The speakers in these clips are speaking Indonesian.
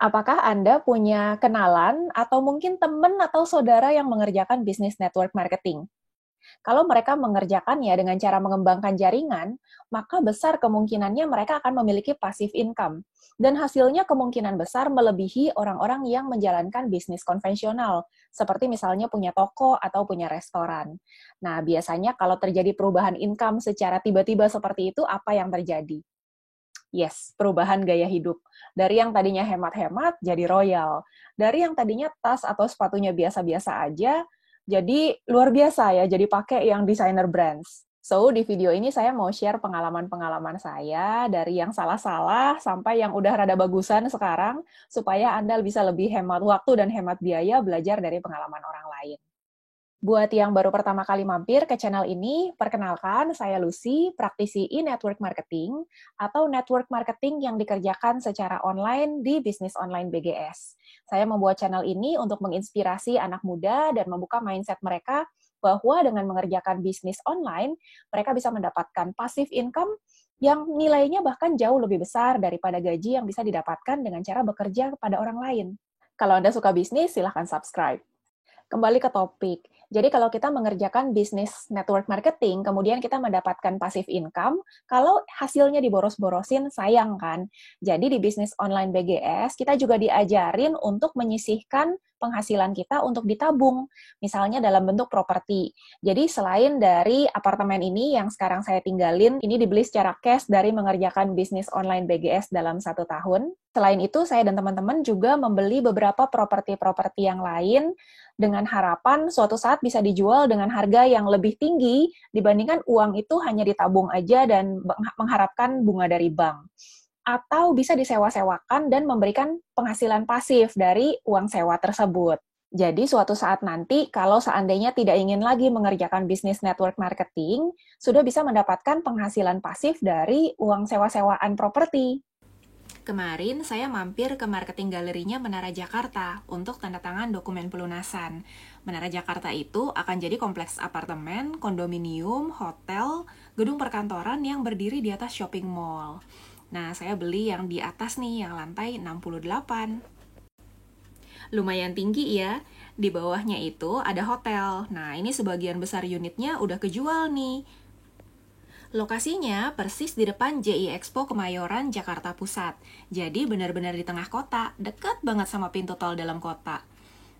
Apakah Anda punya kenalan atau mungkin teman atau saudara yang mengerjakan bisnis network marketing? Kalau mereka mengerjakannya dengan cara mengembangkan jaringan, maka besar kemungkinannya mereka akan memiliki passive income. Dan hasilnya kemungkinan besar melebihi orang-orang yang menjalankan bisnis konvensional, seperti misalnya punya toko atau punya restoran. Nah, biasanya kalau terjadi perubahan income secara tiba-tiba seperti itu, apa yang terjadi? Yes, perubahan gaya hidup. Dari yang tadinya hemat-hemat, jadi royal. Dari yang tadinya tas atau sepatunya biasa-biasa aja, jadi luar biasa ya, jadi pakai yang designer brands. So, di video ini saya mau share pengalaman-pengalaman saya dari yang salah-salah sampai yang udah rada bagusan sekarang, supaya Anda bisa lebih hemat waktu dan hemat biaya belajar dari pengalaman orang lain. Buat yang baru pertama kali mampir ke channel ini, perkenalkan, saya Lucy, praktisi e-network marketing atau network marketing yang dikerjakan secara online di bisnis online BGS. Saya membuat channel ini untuk menginspirasi anak muda dan membuka mindset mereka bahwa dengan mengerjakan bisnis online, mereka bisa mendapatkan passive income yang nilainya bahkan jauh lebih besar daripada gaji yang bisa didapatkan dengan cara bekerja kepada orang lain. Kalau Anda suka bisnis, silahkan subscribe. Kembali ke topik. Jadi kalau kita mengerjakan bisnis network marketing, kemudian kita mendapatkan passive income, kalau hasilnya diboros-borosin, sayang kan? Jadi di bisnis online BGS, kita juga diajarin untuk menyisihkan penghasilan kita untuk ditabung, misalnya dalam bentuk properti. Jadi selain dari apartemen ini yang sekarang saya tinggalin, ini dibeli secara cash dari mengerjakan bisnis online BGS dalam 1 tahun. Selain itu, saya dan teman-teman juga membeli beberapa properti-properti yang lain dengan harapan suatu saat bisa dijual dengan harga yang lebih tinggi dibandingkan uang itu hanya ditabung aja dan mengharapkan bunga dari bank. Atau bisa disewa-sewakan dan memberikan penghasilan pasif dari uang sewa tersebut. Jadi suatu saat nanti, kalau seandainya tidak ingin lagi mengerjakan bisnis network marketing, sudah bisa mendapatkan penghasilan pasif dari uang sewa-sewaan properti. Kemarin saya mampir ke marketing galerinya Menara Jakarta untuk tanda tangan dokumen pelunasan. Menara Jakarta itu akan jadi kompleks apartemen, kondominium, hotel, gedung perkantoran yang berdiri di atas shopping mall. Nah, saya beli yang di atas nih, yang lantai 68. Lumayan tinggi ya. Di bawahnya itu ada hotel. Nah, ini sebagian besar unitnya udah kejual nih. Lokasinya persis di depan JI Expo Kemayoran, Jakarta Pusat. Jadi benar-benar di tengah kota, dekat banget sama pintu tol dalam kota.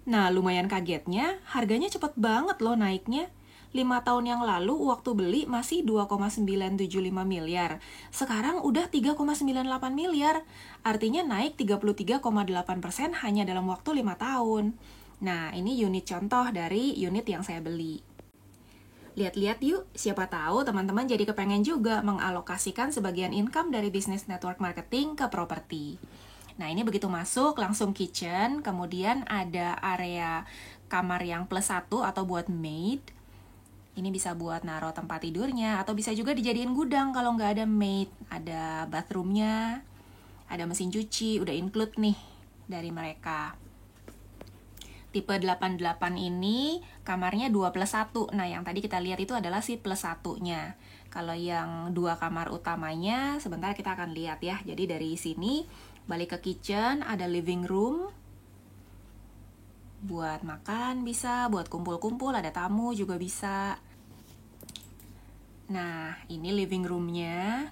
Nah, lumayan kagetnya, harganya cepet banget loh naiknya. 5 tahun yang lalu waktu beli masih 2,975 miliar. Sekarang udah 3,98 miliar. Artinya naik 33,8% hanya dalam waktu 5 tahun. Nah, ini unit contoh dari unit yang saya beli. Lihat-lihat yuk, siapa tahu teman-teman jadi kepengen juga mengalokasikan sebagian income dari bisnis network marketing ke properti. Nah, ini begitu masuk, langsung kitchen, kemudian ada area kamar yang +1 atau buat maid. Ini bisa buat naruh tempat tidurnya, atau bisa juga dijadiin gudang kalau nggak ada maid. Ada bathroomnya, ada mesin cuci, udah include nih dari mereka. Tipe 88 ini kamarnya 2+1. Nah, yang tadi kita lihat itu adalah si +1-nya. Kalau yang 2 kamar utamanya, sebentar kita akan lihat ya. Jadi dari sini, balik ke kitchen, ada living room. Buat makan bisa, buat kumpul-kumpul, ada tamu juga bisa. Nah, ini living room-nya.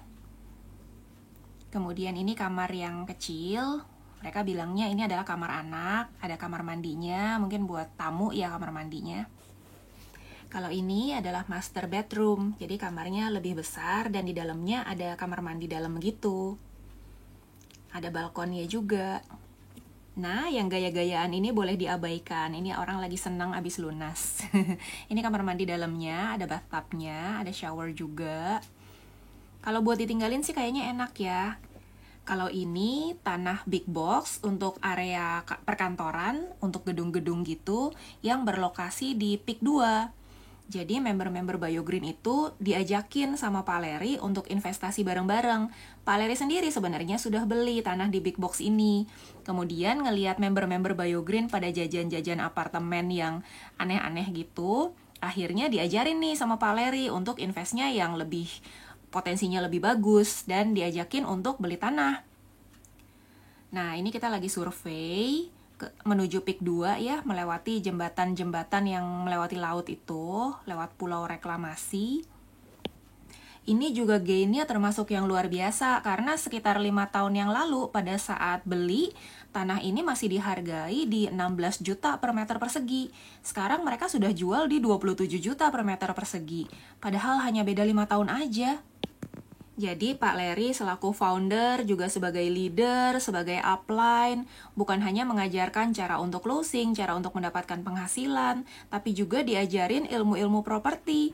Kemudian ini kamar yang kecil. Mereka bilangnya ini adalah kamar anak, ada kamar mandinya, mungkin buat tamu ya kamar mandinya. Kalau ini adalah master bedroom, jadi kamarnya lebih besar dan di dalamnya ada kamar mandi dalam gitu. Ada balkonnya juga. Nah, yang gaya-gayaan ini boleh diabaikan. Ini orang lagi senang abis lunas. Ini kamar mandi dalamnya, ada bathtubnya, ada shower juga. Kalau buat ditinggalin sih kayaknya enak ya. Kalau ini tanah big box untuk area perkantoran, untuk gedung-gedung gitu, yang berlokasi di PIK 2. Jadi member-member BioGreen itu diajakin sama Pak Leri untuk investasi bareng-bareng. Pak Leri sendiri sebenarnya sudah beli tanah di big box ini. Kemudian ngelihat member-member BioGreen pada jajan-jajan apartemen yang aneh-aneh gitu, akhirnya diajarin nih sama Pak Leri untuk investnya yang potensinya lebih bagus dan diajakin untuk beli tanah. Nah, ini kita lagi survei menuju Pik 2 ya, melewati jembatan-jembatan yang melewati laut itu, lewat pulau reklamasi. Ini juga gainnya termasuk yang luar biasa, karena sekitar 5 tahun yang lalu pada saat beli, tanah ini masih dihargai di 16 juta per meter persegi. Sekarang mereka sudah jual di 27 juta per meter persegi. Padahal hanya beda 5 tahun aja. Jadi Pak Leri selaku founder juga sebagai leader, sebagai upline, bukan hanya mengajarkan cara untuk closing, cara untuk mendapatkan penghasilan, tapi juga diajarin ilmu-ilmu properti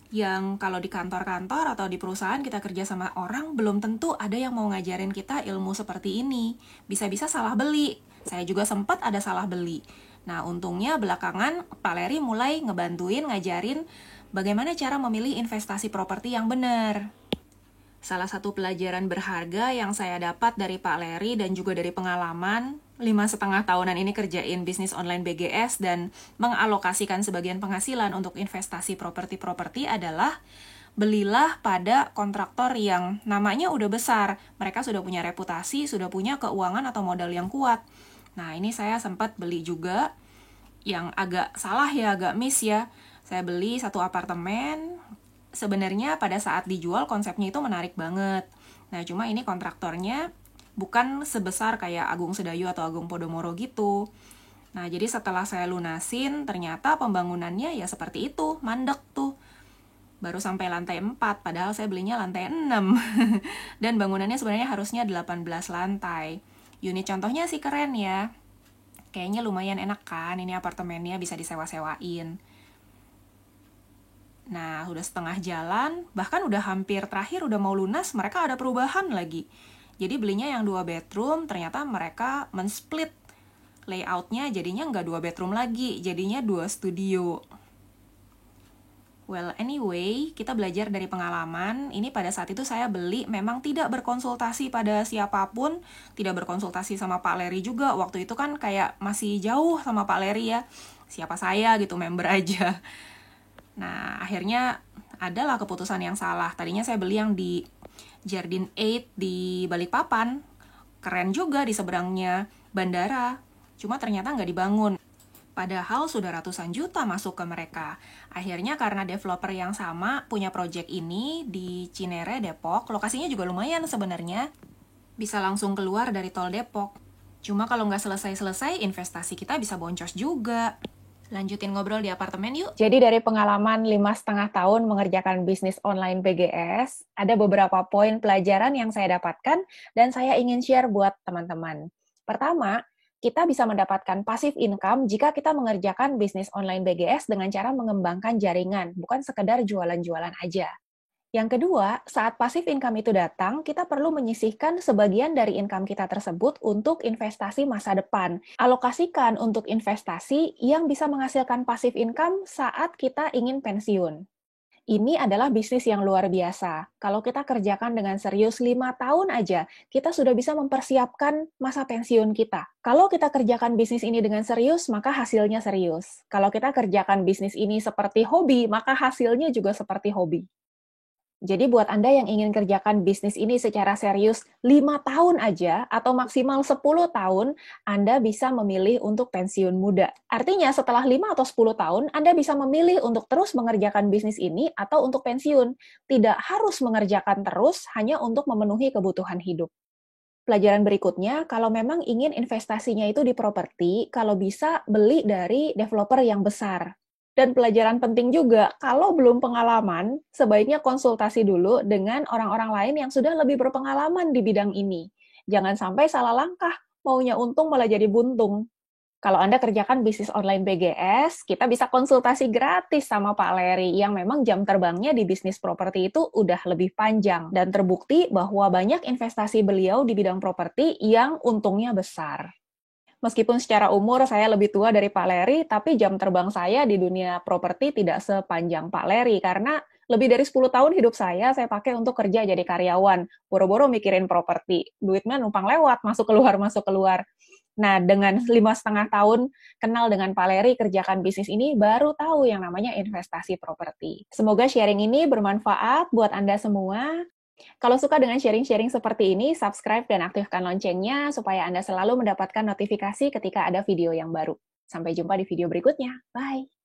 yang kalau di kantor-kantor atau di perusahaan kita kerja sama orang, belum tentu ada yang mau ngajarin kita ilmu seperti ini. Bisa-bisa salah beli. Saya juga sempat ada salah beli. Nah, untungnya belakangan Pak Leri mulai ngebantuin, ngajarin bagaimana cara memilih investasi properti yang benar. Salah satu pelajaran berharga yang saya dapat dari Pak Leri dan juga dari pengalaman 5,5 tahunan ini kerjain bisnis online BGS dan mengalokasikan sebagian penghasilan untuk investasi properti-properti adalah belilah pada kontraktor yang namanya udah besar. Mereka sudah punya reputasi, sudah punya keuangan atau modal yang kuat. Nah, ini saya sempat beli juga yang agak salah ya, agak miss ya. Saya beli satu apartemen, sebenarnya pada saat dijual konsepnya itu menarik banget. Nah, cuma ini kontraktornya bukan sebesar kayak Agung Sedayu atau Agung Podomoro gitu. Nah, jadi setelah saya lunasin, ternyata pembangunannya ya seperti itu, mandek tuh. Baru sampai lantai 4, padahal saya belinya lantai 6. Dan bangunannya sebenarnya harusnya 18 lantai. Unit contohnya sih keren ya. Kayaknya lumayan enak kan, ini apartemennya bisa disewa-sewain. Nah, udah setengah jalan, bahkan udah hampir terakhir, udah mau lunas, mereka ada perubahan lagi. Jadi belinya yang 2 bedroom, ternyata mereka men-split layoutnya, jadinya nggak 2 bedroom lagi, jadinya 2 studio. Well, anyway, kita belajar dari pengalaman. Ini pada saat itu saya beli memang tidak berkonsultasi pada siapapun, tidak berkonsultasi sama Pak Leri juga. Waktu itu kan kayak masih jauh sama Pak Leri ya. Siapa saya gitu, member aja. Nah, akhirnya adalah keputusan yang salah. Tadinya saya beli yang di Jardin 8 di Balikpapan. Keren juga di seberangnya bandara. Cuma ternyata nggak dibangun. Padahal sudah ratusan juta masuk ke mereka. Akhirnya karena developer yang sama punya project ini di Cinere, Depok. Lokasinya juga lumayan sebenarnya. Bisa langsung keluar dari tol Depok. Cuma kalau nggak selesai-selesai, investasi kita bisa boncos juga. Lanjutin ngobrol di apartemen yuk. Jadi dari pengalaman 5,5 tahun mengerjakan bisnis online PGS, ada beberapa poin pelajaran yang saya dapatkan dan saya ingin share buat teman-teman. Pertama, kita bisa mendapatkan passive income jika kita mengerjakan bisnis online BGS dengan cara mengembangkan jaringan, bukan sekedar jualan-jualan aja. Yang kedua, saat passive income itu datang, kita perlu menyisihkan sebagian dari income kita tersebut untuk investasi masa depan. Alokasikan untuk investasi yang bisa menghasilkan passive income saat kita ingin pensiun. Ini adalah bisnis yang luar biasa. Kalau kita kerjakan dengan serius 5 tahun aja, kita sudah bisa mempersiapkan masa pensiun kita. Kalau kita kerjakan bisnis ini dengan serius, maka hasilnya serius. Kalau kita kerjakan bisnis ini seperti hobi, maka hasilnya juga seperti hobi. Jadi buat Anda yang ingin kerjakan bisnis ini secara serius 5 tahun aja atau maksimal 10 tahun, Anda bisa memilih untuk pensiun muda. Artinya setelah 5 atau 10 tahun, Anda bisa memilih untuk terus mengerjakan bisnis ini atau untuk pensiun. Tidak harus mengerjakan terus hanya untuk memenuhi kebutuhan hidup. Pelajaran berikutnya, kalau memang ingin investasinya itu di properti, kalau bisa beli dari developer yang besar. Dan pelajaran penting juga, kalau belum pengalaman, sebaiknya konsultasi dulu dengan orang-orang lain yang sudah lebih berpengalaman di bidang ini. Jangan sampai salah langkah, maunya untung malah jadi buntung. Kalau Anda kerjakan bisnis online BGS, kita bisa konsultasi gratis sama Pak Leri yang memang jam terbangnya di bisnis properti itu udah lebih panjang. Dan terbukti bahwa banyak investasi beliau di bidang properti yang untungnya besar. Meskipun secara umur saya lebih tua dari Pak Leri, tapi jam terbang saya di dunia properti tidak sepanjang Pak Leri, karena lebih dari 10 tahun hidup saya pakai untuk kerja jadi karyawan. Boro-boro mikirin properti. Duitnya numpang lewat, masuk keluar, masuk keluar. Nah, dengan 5,5 tahun kenal dengan Pak Leri, kerjakan bisnis ini, baru tahu yang namanya investasi properti. Semoga sharing ini bermanfaat buat Anda semua. Kalau suka dengan sharing-sharing seperti ini, subscribe dan aktifkan loncengnya supaya Anda selalu mendapatkan notifikasi ketika ada video yang baru. Sampai jumpa di video berikutnya. Bye!